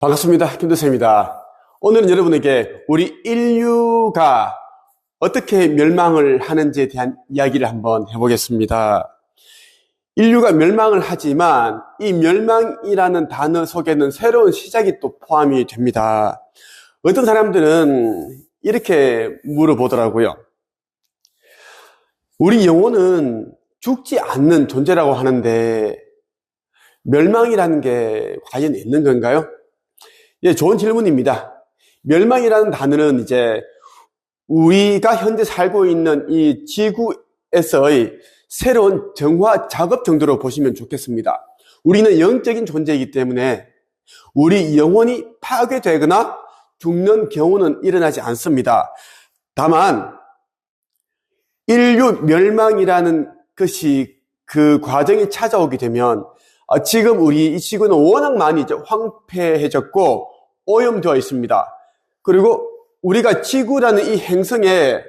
반갑습니다. 김도세입니다. 오늘은 여러분에게 우리 인류가 어떻게 멸망을 하는지에 대한 이야기를 한번 해보겠습니다. 인류가 멸망을 하지만 이 멸망이라는 단어 속에는 새로운 시작이 또 포함이 됩니다. 어떤 사람들은 이렇게 물어보더라고요. 우리 영혼은 죽지 않는 존재라고 하는데 멸망이라는 게 과연 있는 건가요? 예, 좋은 질문입니다. 멸망이라는 단어는 이제 우리가 현재 살고 있는 이 지구에서의 새로운 정화 작업 정도로 보시면 좋겠습니다. 우리는 영적인 존재이기 때문에 우리 영혼이 파괴되거나 죽는 경우는 일어나지 않습니다. 다만 인류 멸망이라는 것이 그 과정이 찾아오게 되면 지금 우리 이 지구는 워낙 많이 이제 황폐해졌고 오염되어 있습니다. 그리고 우리가 지구라는 이 행성에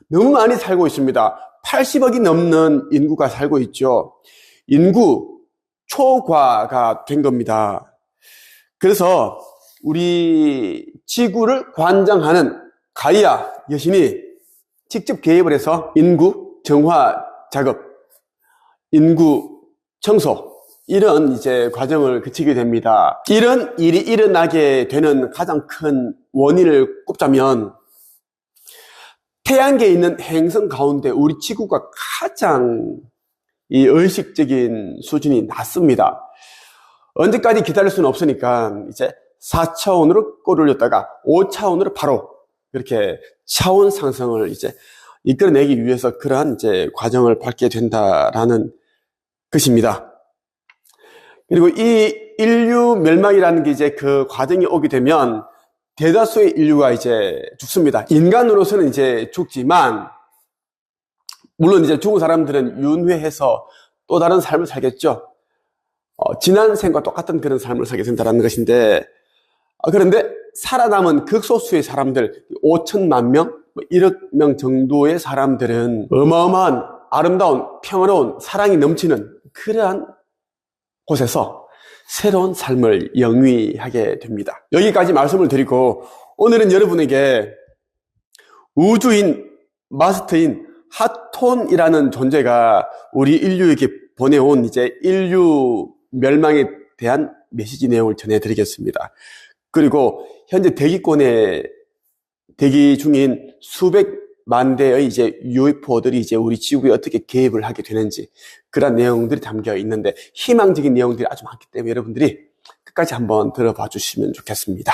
너무 많이 살고 있습니다. 80억이 넘는 인구가 살고 있죠. 인구 초과가 된 겁니다. 그래서 우리 지구를 관장하는 가이아 여신이 직접 개입을 해서 인구 정화 작업, 인구 청소, 이런 이제 과정을 거치게 됩니다. 이런 일이 일어나게 되는 가장 큰 원인을 꼽자면 태양계에 있는 행성 가운데 우리 지구가 가장 이 의식적인 수준이 낮습니다. 언제까지 기다릴 수는 없으니까 이제 4차원으로 끌어올렸다가 5차원으로 바로 이렇게 차원 상승을 이제 이끌어내기 위해서 그러한 이제 과정을 밟게 된다라는 것입니다. 그리고 이 인류 멸망이라는 게 이제 그 과정이 오게 되면 대다수의 인류가 이제 죽습니다. 인간으로서는 이제 죽지만, 물론 이제 죽은 사람들은 윤회해서 또 다른 삶을 살겠죠. 지난 생과 똑같은 그런 삶을 살게 된다는 것인데, 그런데 살아남은 극소수의 사람들, 5천만 명, 1억 명 정도의 사람들은 어마어마한 아름다운 평화로운 사랑이 넘치는 그러한 곳에서 새로운 삶을 영위하게 됩니다. 여기까지 말씀을 드리고 오늘은 여러분에게 우주인, 마스터인 하톤이라는 존재가 우리 인류에게 보내온 이제 인류 멸망에 대한 메시지 내용을 전해드리겠습니다. 그리고 현재 대기권에 대기 중인 수백만 대의 이제 UFO들이 이제 우리 지구에 어떻게 개입을 하게 되는지 그런 내용들이 담겨 있는데 희망적인 내용들이 아주 많기 때문에 여러분들이 끝까지 한번 들어봐 주시면 좋겠습니다.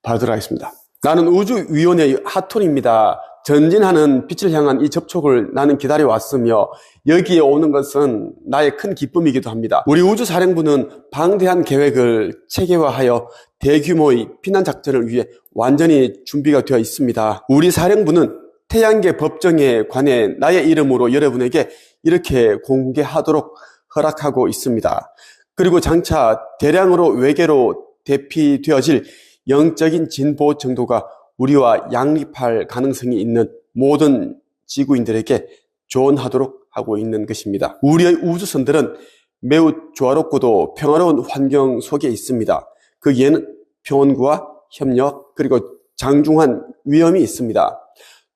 바로 들어가겠습니다. 나는 우주위원회의 하톤입니다. 전진하는 빛을 향한 이 접촉을 나는 기다려왔으며 여기에 오는 것은 나의 큰 기쁨이기도 합니다. 우리 우주사령부는 방대한 계획을 체계화하여 대규모의 피난작전을 위해 완전히 준비가 되어 있습니다. 우리 사령부는 태양계 법정에 관해 나의 이름으로 여러분에게 이렇게 공개하도록 허락하고 있습니다. 그리고 장차 대량으로 외계로 대피되어질 영적인 진보 정도가 우리와 양립할 가능성이 있는 모든 지구인들에게 조언하도록 하고 있는 것입니다. 우리의 우주선들은 매우 조화롭고도 평화로운 환경 속에 있습니다. 거기에는 평온과 협력 그리고 장중한 위험이 있습니다.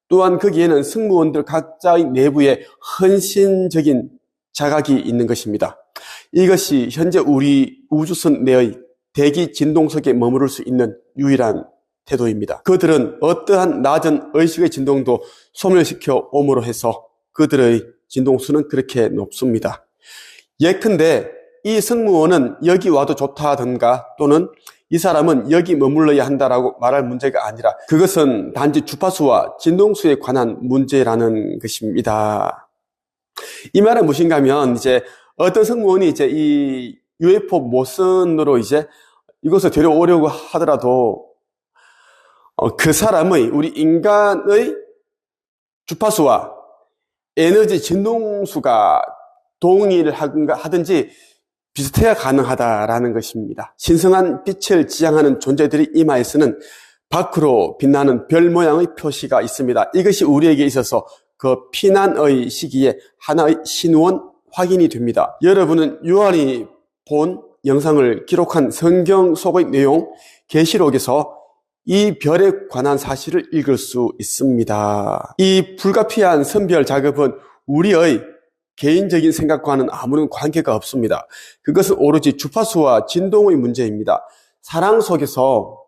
또한 거기에는 승무원들 각자의 내부에 헌신적인 자각이 있는 것입니다. 이것이 현재 우리 우주선 내의 대기 진동속에 머무를 수 있는 유일한 태도입니다. 그들은 어떠한 낮은 의식의 진동도 소멸시켜 옴으로 해서 그들의 진동수는 그렇게 높습니다. 예컨대 이 승무원은 여기 와도 좋다든가 또는 이 사람은 여기 머물러야 한다라고 말할 문제가 아니라 그것은 단지 주파수와 진동수에 관한 문제라는 것입니다. 이 말은 무엇인가 하면 이제 어떤 승무원이 이제 이 UFO 모선으로 이제 이곳에 데려오려고 하더라도 그 사람의 우리 인간의 주파수와 에너지 진동수가 동의를 하든지 비슷해야 가능하다라는 것입니다. 신성한 빛을 지향하는 존재들이 이마에서는 밖으로 빛나는 별 모양의 표시가 있습니다. 이것이 우리에게 있어서 그 피난의 시기에 하나의 신원 확인이 됩니다. 여러분은 유한히 본 영상을 기록한 성경 속의 내용, 계시록에서 이 별에 관한 사실을 읽을 수 있습니다. 이 불가피한 선별 작업은 우리의 개인적인 생각과는 아무런 관계가 없습니다. 그것은 오로지 주파수와 진동의 문제입니다. 사랑 속에서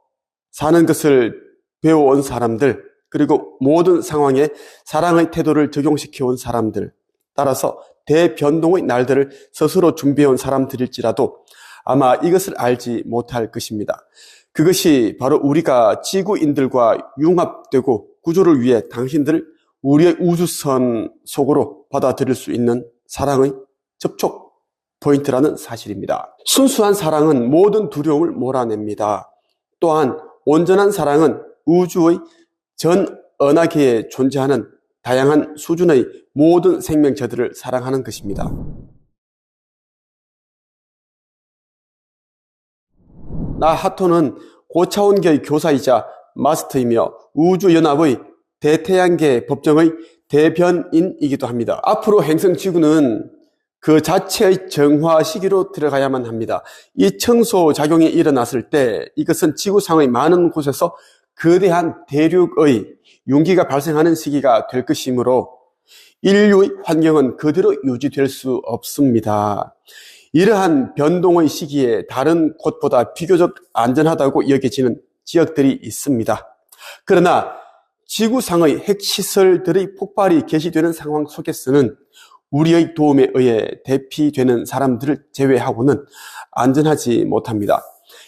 사는 것을 배워온 사람들, 그리고 모든 상황에 사랑의 태도를 적용시켜온 사람들, 따라서 대변동의 날들을 스스로 준비해온 사람들일지라도 아마 이것을 알지 못할 것입니다. 그것이 바로 우리가 지구인들과 융합되고 구조를 위해 당신들을 우리의 우주선 속으로 받아들일 수 있는 사랑의 접촉 포인트라는 사실입니다. 순수한 사랑은 모든 두려움을 몰아냅니다. 또한 온전한 사랑은 우주의 전 은하계에 존재하는 다양한 수준의 모든 생명체들을 사랑하는 것입니다. 나 하토는 고차원계의 교사이자 마스터이며 우주연합의 대태양계 법정의 대변인이기도 합니다. 앞으로 행성지구는 그 자체의 정화 시기로 들어가야만 합니다. 이 청소작용이 일어났을 때 이것은 지구상의 많은 곳에서 거대한 대륙의 융기가 발생하는 시기가 될 것이므로 인류의 환경은 그대로 유지될 수 없습니다. 이러한 변동의 시기에 다른 곳보다 비교적 안전하다고 여겨지는 지역들이 있습니다. 그러나 지구상의 핵시설들의 폭발이 개시되는 상황 속에서는 우리의 도움에 의해 대피되는 사람들을 제외하고는 안전하지 못합니다.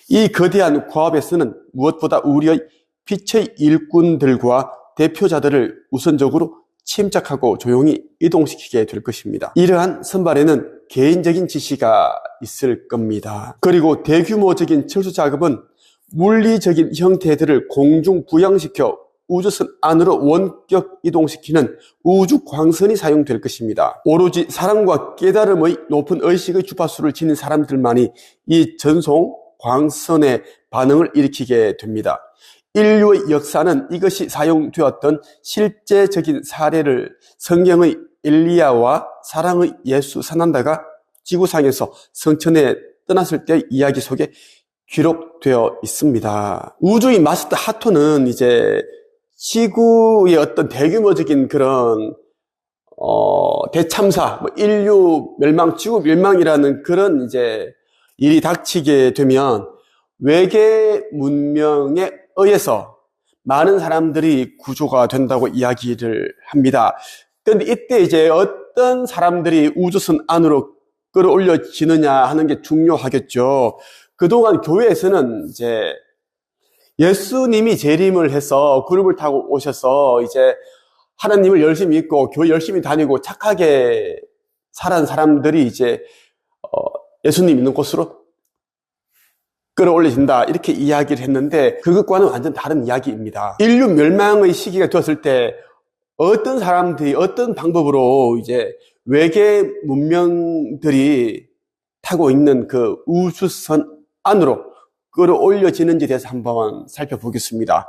이 거대한 고압에서는 무엇보다 우리의 빛의 일꾼들과 대표자들을 우선적으로 침착하고 조용히 이동시키게 될 것입니다. 이러한 선발에는 개인적인 지시가 있을 겁니다. 그리고 대규모적인 철수 작업은 물리적인 형태들을 공중 부양시켜 우주선 안으로 원격 이동시키는 우주 광선이 사용될 것입니다. 오로지 사랑과 깨달음의 높은 의식의 주파수를 지닌 사람들만이 이 전송 광선의 반응을 일으키게 됩니다. 인류의 역사는 이것이 사용되었던 실제적인 사례를 성경의 엘리야와 사랑의 예수 사난다가 지구상에서 성천에 떠났을 때의 이야기 속에 기록되어 있습니다. 우주의 마스터 하토는 이제 지구의 어떤 대규모적인 그런 대참사, 인류 멸망, 지구 멸망이라는 그런 이제 일이 닥치게 되면 외계 문명에 의해서 많은 사람들이 구조가 된다고 이야기를 합니다. 그런데 이때 이제 어떤 사람들이 우주선 안으로 끌어올려지느냐 하는 게 중요하겠죠. 그동안 교회에서는 이제 예수님이 재림을 해서 그룹을 타고 오셔서 이제 하나님을 열심히 믿고 교회 열심히 다니고 착하게 살아온 사람들이 이제 예수님 있는 곳으로 끌어올려진다 이렇게 이야기를 했는데 그것과는 완전 다른 이야기입니다. 인류 멸망의 시기가 되었을 때 어떤 사람들이 어떤 방법으로 이제 외계 문명들이 타고 있는 그 우주선 안으로 끌어올려지는지에 대해서 한번 살펴보겠습니다.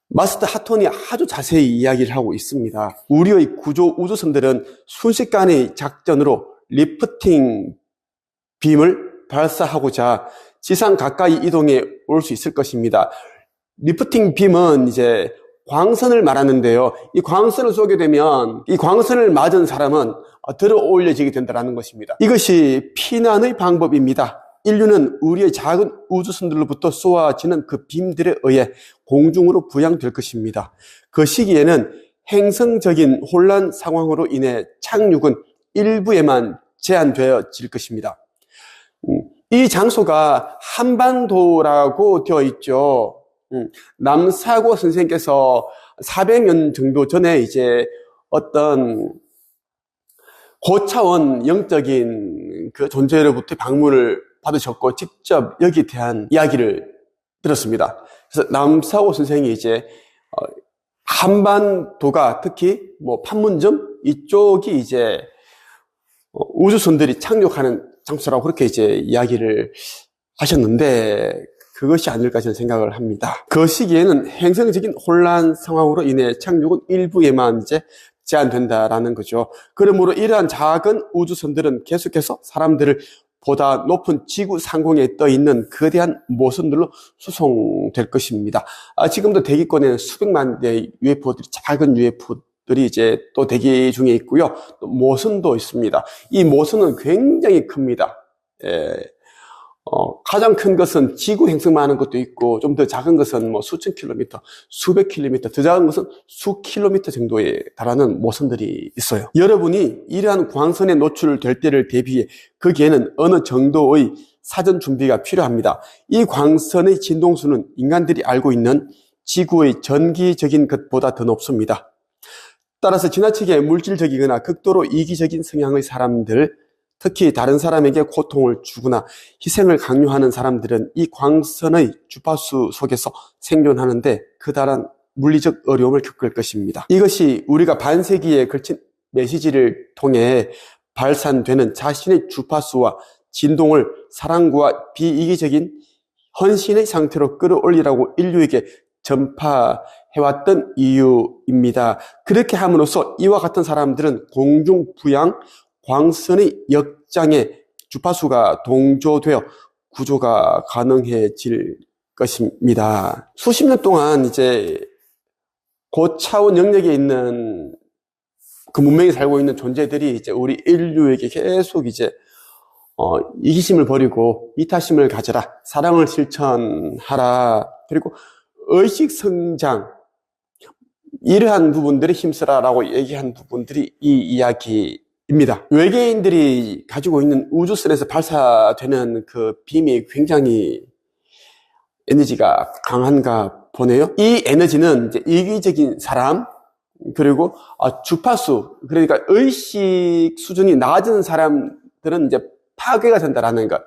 마스터 하톤이 아주 자세히 이야기를 하고 있습니다. 우리의 구조 우주선들은 순식간의 작전으로 리프팅 빔을 발사하고자 지상 가까이 이동해 올 수 있을 것입니다. 리프팅 빔은 이제 광선을 말하는데요. 이 광선을 쏘게 되면 이 광선을 맞은 사람은 들어 올려지게 된다는 것입니다. 이것이 피난의 방법입니다. 인류는 우리의 작은 우주선들로부터 쏘아지는 그 빔들에 의해 공중으로 부양될 것입니다. 그 시기에는 행성적인 혼란 상황으로 인해 착륙은 일부에만 제한되어질 것입니다. 이 장소가 한반도라고 되어 있죠. 남사고 선생님께서 400년 정도 전에 이제 어떤 고차원 영적인 그 존재로부터 방문을 받으셨고 직접 여기에 대한 이야기를 들었습니다. 그래서 남사고 선생이 이제 한반도가 특히 뭐 판문점 이쪽이 이제 우주선들이 착륙하는 장소라고 그렇게 이제 이야기를 하셨는데 그것이 아닐까 저는 생각을 합니다. 그 시기에는 행성적인 혼란 상황으로 인해 착륙은 일부에만 이제 제한된다라는 거죠. 그러므로 이러한 작은 우주선들은 계속해서 사람들을 보다 높은 지구 상공에 떠 있는 거대한 모선들로 수송될 것입니다. 지금도 대기권에는 수백만 대의 UFO들이, 작은 UFO들이 이제 또 대기 중에 있고요. 또 모선도 있습니다. 이 모선은 굉장히 큽니다. 가장 큰 것은 지구 행성만한 것도 있고, 좀 더 작은 것은 뭐 수천 킬로미터, 수백 킬로미터, 더 작은 것은 수 킬로미터 정도에 달하는 모선들이 있어요. 여러분이 이러한 광선에 노출될 때를 대비해 거기에는 어느 정도의 사전 준비가 필요합니다. 이 광선의 진동수는 인간들이 알고 있는 지구의 전기적인 것보다 더 높습니다. 따라서 지나치게 물질적이거나 극도로 이기적인 성향의 사람들, 특히 다른 사람에게 고통을 주거나 희생을 강요하는 사람들은 이 광선의 주파수 속에서 생존하는데 커다란 물리적 어려움을 겪을 것입니다. 이것이 우리가 반세기에 걸친 메시지를 통해 발산되는 자신의 주파수와 진동을 사랑과 비이기적인 헌신의 상태로 끌어올리라고 인류에게 전파해왔던 이유입니다. 그렇게 함으로써 이와 같은 사람들은 공중부양 광선의 역장에 주파수가 동조되어 구조가 가능해질 것입니다. 수십 년 동안 이제 고차원 영역에 있는 그 문명에 살고 있는 존재들이 이제 우리 인류에게 계속 이제 이기심을 버리고 이타심을 가져라, 사랑을 실천하라, 그리고 의식 성장, 이러한 부분들에 힘쓰라라고 얘기한 부분들이 이 이야기입니다. 외계인들이 가지고 있는 우주선에서 발사되는 그 빔이 굉장히 에너지가 강한가 보네요. 이 에너지는 이제 이기적인 사람, 그리고 주파수, 그러니까 의식 수준이 낮은 사람들은 이제 파괴가 된다라는 것.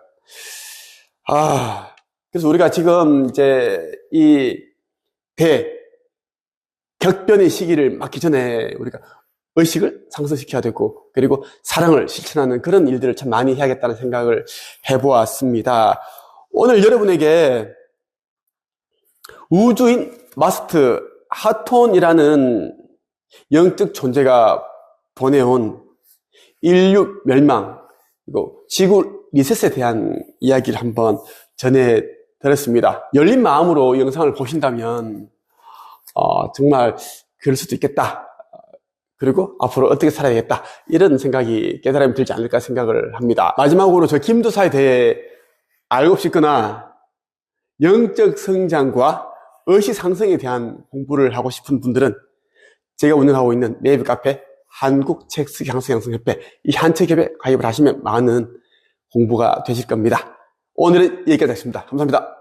그래서 우리가 지금 이제 이 격변의 시기를 맞기 전에 우리가 의식을 상승시켜야 되고, 그리고 사랑을 실천하는 그런 일들을 참 많이 해야겠다는 생각을 해보았습니다. 오늘 여러분에게 우주인 마스트 하톤이라는 영적 존재가 보내온 인류 멸망, 그리고 지구 리셋에 대한 이야기를 한번 전해드렸습니다. 열린 마음으로 영상을 보신다면 정말 그럴 수도 있겠다, 그리고 앞으로 어떻게 살아야 되겠다, 이런 생각이, 깨달음이 들지 않을까 생각을 합니다. 마지막으로 저 김도사에 대해 알고 싶거나 영적 성장과 의식 상승에 대한 공부를 하고 싶은 분들은 제가 운영하고 있는 네이버 카페 한국책수향성협회, 이 한책협에 가입을 하시면 많은 공부가 되실 겁니다. 오늘은 여기까지 하겠습니다. 감사합니다.